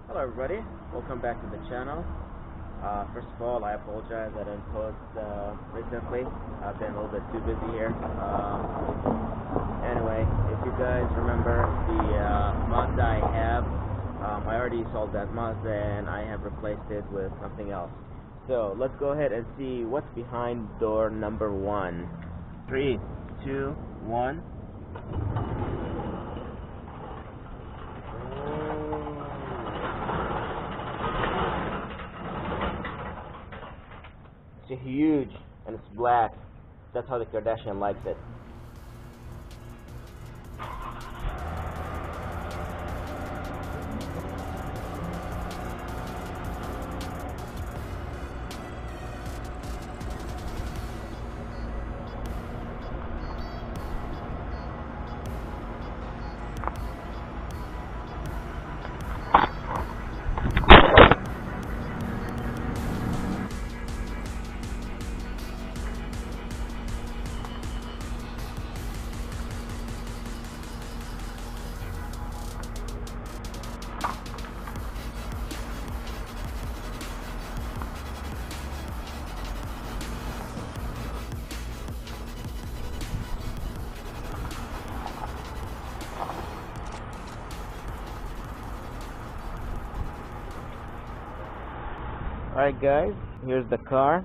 Hello everybody, welcome back to the channel. First of all, I apologize I didn't post recently. I've been a little bit too busy here. Anyway, if you guys remember the Mazda I have, I already sold that Mazda and I have replaced it with something else. So let's go ahead and see what's behind door number 1. 3, 2, 1. It's huge and it's black. That's how the Kardashian likes it. Alright guys, here's the car.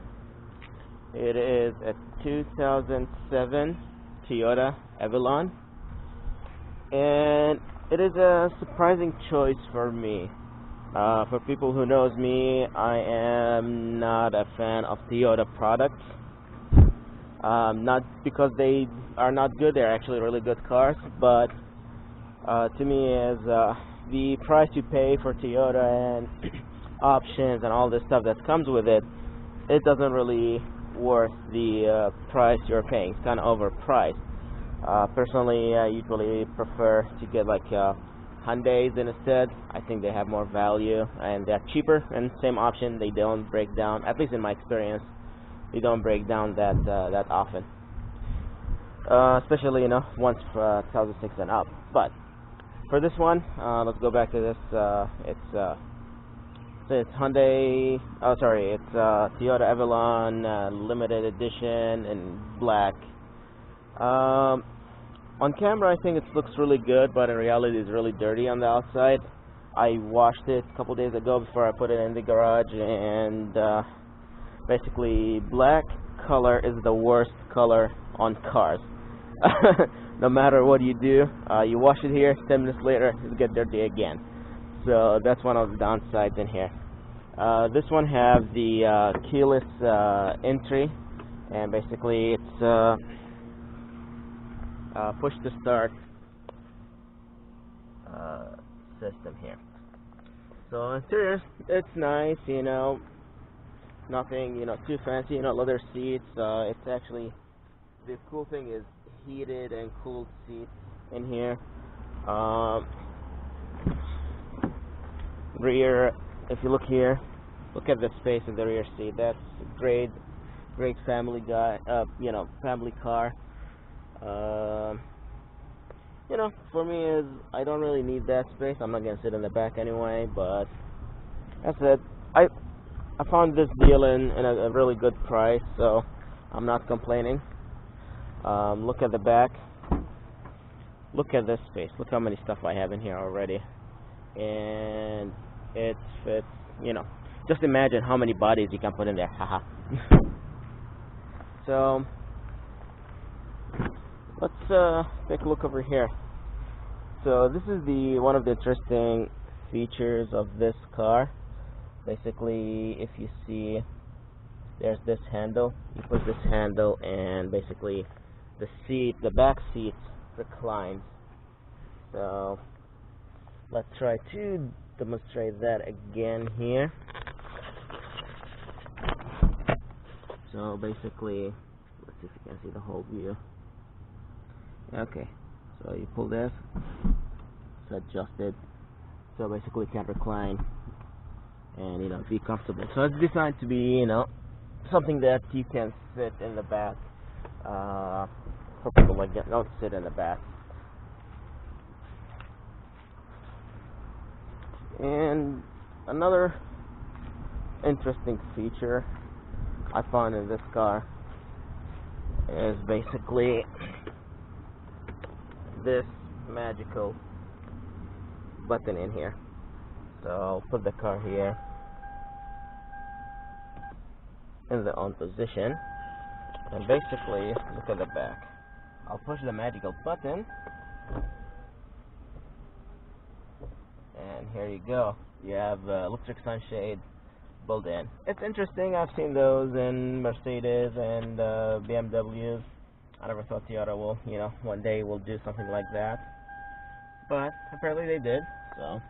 It is a 2007 Toyota Avalon, and it is a surprising choice for me. For people who knows me, I am not a fan of Toyota products. Not because they are not good, they're actually really good cars, but to me as the price you pay for Toyota and options and all this stuff that comes with it, it doesn't really worth the price you're paying. It's kind of overpriced. Personally, I usually prefer to get like Hyundais instead. I think they have more value and they're cheaper, and same option, they don't break down, at least in my experience, they don't break down that often, especially once 2006 and up. But for this one, let's go back to this. It's Hyundai, it's Toyota Avalon limited edition in black. On camera I think it looks really good, but in reality it's really dirty on the outside. I washed it a couple days ago before I put it in the garage, and basically black color is the worst color on cars. No matter what you do, you wash it here, 10 minutes later it'll get dirty again. So that's one of the downsides in here. This one has the keyless entry, and basically it's push to start system here. So interior, it's nice, nothing too fancy, leather seats. It's actually, the cool thing is heated and cooled seats in here. Rear, if you look here, look at the space in the rear seat. That's great family family car. For me is, I don't really need that space. I'm not gonna sit in the back anyway, but that's it. I found this deal in a really good price, so I'm not complaining. Look at the back. Look at this space. Look how many stuff I have in here already. And it fits, just imagine how many bodies you can put in there. Haha. So let's take a look over here. So this is one of the interesting features of this car. Basically, if you see, there's this handle. You push this handle and basically the back seat reclines. So let's try to demonstrate that again here. So basically, let's see if you can see the whole view. Okay, so you pull this, it's adjusted, so basically you can recline and be comfortable. So it's designed to be something that you can sit in the back. For people like that, don't sit in the back. And another interesting feature I found in this car is basically this magical button in here. So I'll put the car here in the on position, and basically look at the back. I'll push the magical button, and here you go. You have electric sunshade built in. It's interesting. I've seen those in Mercedes and BMWs. I never thought Toyota will, one day will do something like that, but apparently they did. So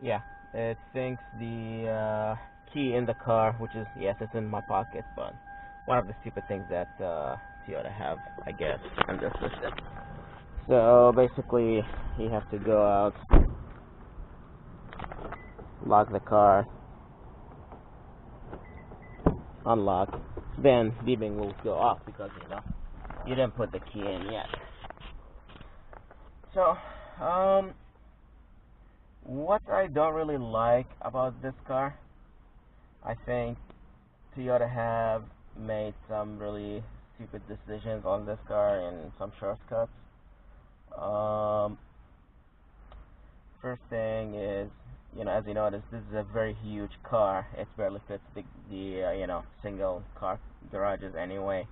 yeah, it thinks the key in the car, which is, yes, it's in my pocket, but one of the stupid things that Toyota have, I guess, in their system. So basically, you have to go out, lock the car, unlock, then beeping will go off because you didn't put the key in yet. So what I don't really like about this car, I think Toyota have made some really stupid decisions on this car and some shortcuts. First thing is, as you notice, this is a very huge car. It barely fits the single car garages anyway.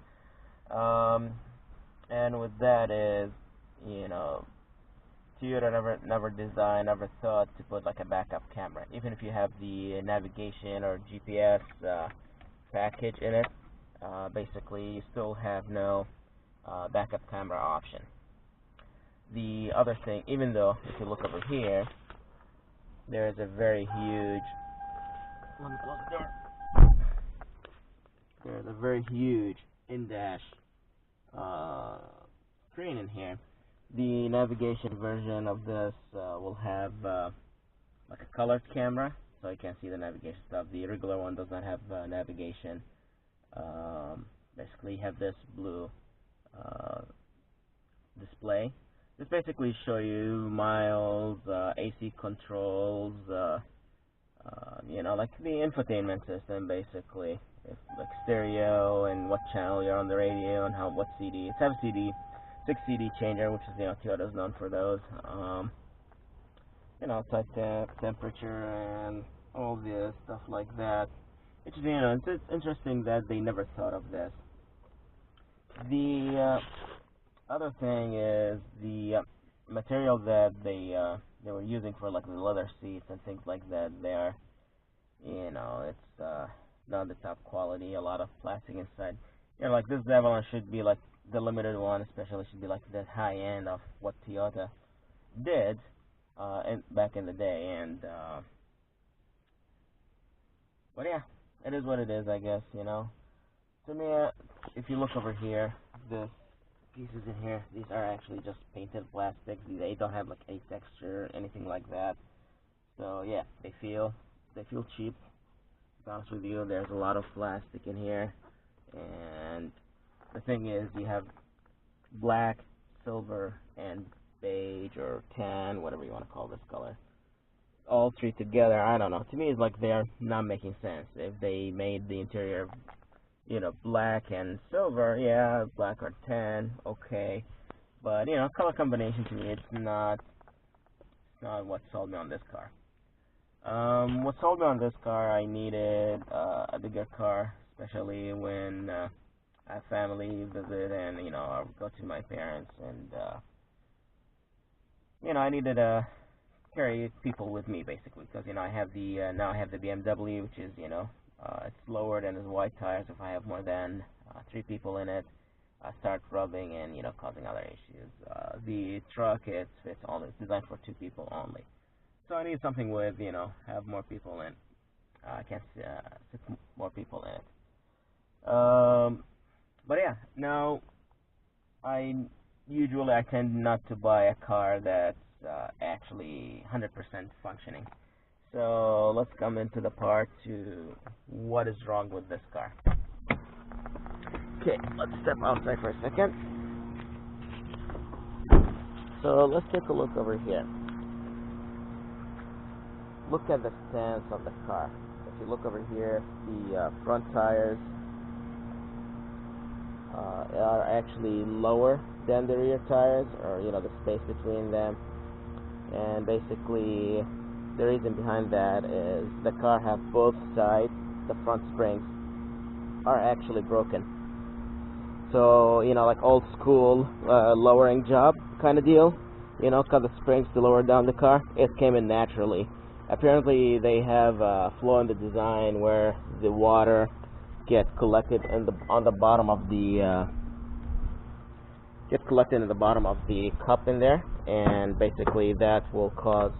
And with that is, Toyota never thought to put like a backup camera. Even if you have the navigation or GPS package in it, basically you still have no backup camera option. The other thing, even though if you look over here, there is a very huge, let me close the door. There's a very huge in-dash screen in here. The navigation version of this will have like a colored camera, so you can see the navigation stuff. The regular one does not have navigation. Basically, you have this blue display. This basically show you miles, AC controls, like the infotainment system, basically. If, like stereo and what channel you're on the radio and what CD. It's have a 6 CD changer, which is, Toyota's known for those. Outside temperature and all this stuff like that. It's interesting that they never thought of this. The other thing is the material that they were using for like the leather seats and things like that. They're, it's not the top quality. A lot of plastic inside. Like this Avalon should be like the limited one, especially should be like the high end of what Toyota did back in the day. And but yeah, it is what it is, I guess. To me, if you look over here, the pieces in here, these are actually just painted plastic. They don't have like a texture, anything like that. So yeah, they feel cheap. To be honest with you, there's a lot of plastic in here, and the thing is, you have black, silver, and beige or tan, whatever you want to call this color. All three together, I don't know. To me, it's like they're not making sense. If they made the interior, black and silver, yeah, black or tan, okay. But color combination to me, it's not what sold me on this car. What sold me on this car, I needed a bigger car, especially when I have family visit and I would go to my parents, and I needed to carry people with me basically, because I have the now I have the BMW, which is it's lowered and has wide tires. If I have more than 3 people in it, I start rubbing and causing other issues. The truck, it's designed for 2 people only, so I need something with have more people in. I can't fit more people in it. But yeah, now I tend not to buy a car that's actually 100% functioning. So let's come into the part to what is wrong with this car. Okay, let's step outside for a second. So let's take a look over here. Look at the stance of the car. If you look over here, the front tires are actually lower than the rear tires, or the space between them. And basically the reason behind that is the car have both sides, the front springs are actually broken. So like old school lowering job kind of deal, cut the springs to lower down the car. It came in naturally. Apparently they have a flaw in the design where the water gets collected on the bottom of the cup in there, and basically that will cause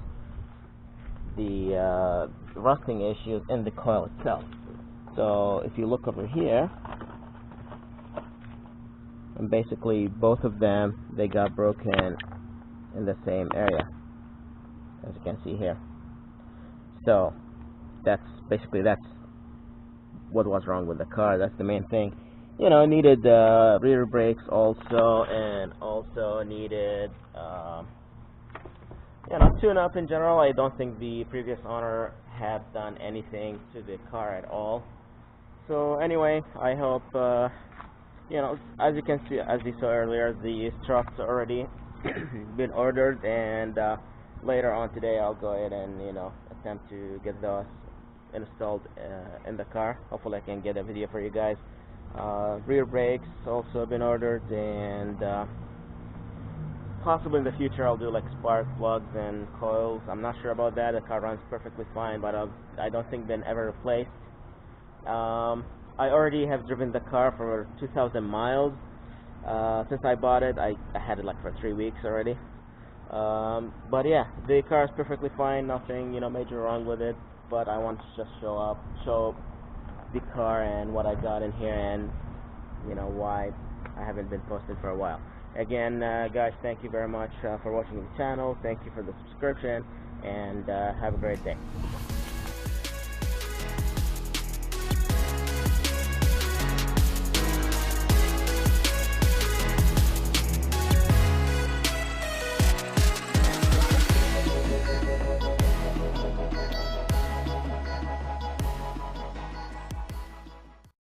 the rusting issues in the coil itself. So if you look over here, and basically both of them, they got broken in the same area, as you can see here. So that's what was wrong with the car. That's the main thing. It needed rear brakes also, and also needed tune up in general. I don't think the previous owner had done anything to the car at all. So anyway, I hope as you can see, as you saw earlier, the struts already been ordered, and later on today I'll go ahead and attempt to get those installed in the car. Hopefully I can get a video for you guys. Rear brakes also been ordered, and possibly in the future I'll do like spark plugs and coils. I'm not sure about that. The car runs perfectly fine, but I don't think been ever replaced. I already have driven the car for 2,000 miles. Since I bought it, I had it like for 3 weeks already. But yeah, the car is perfectly fine, nothing major wrong with it. But I want to just show the car and what I got in here, and why I haven't been posted for a while. Again, guys, thank you very much for watching the channel. Thank you for the subscription, and have a great day.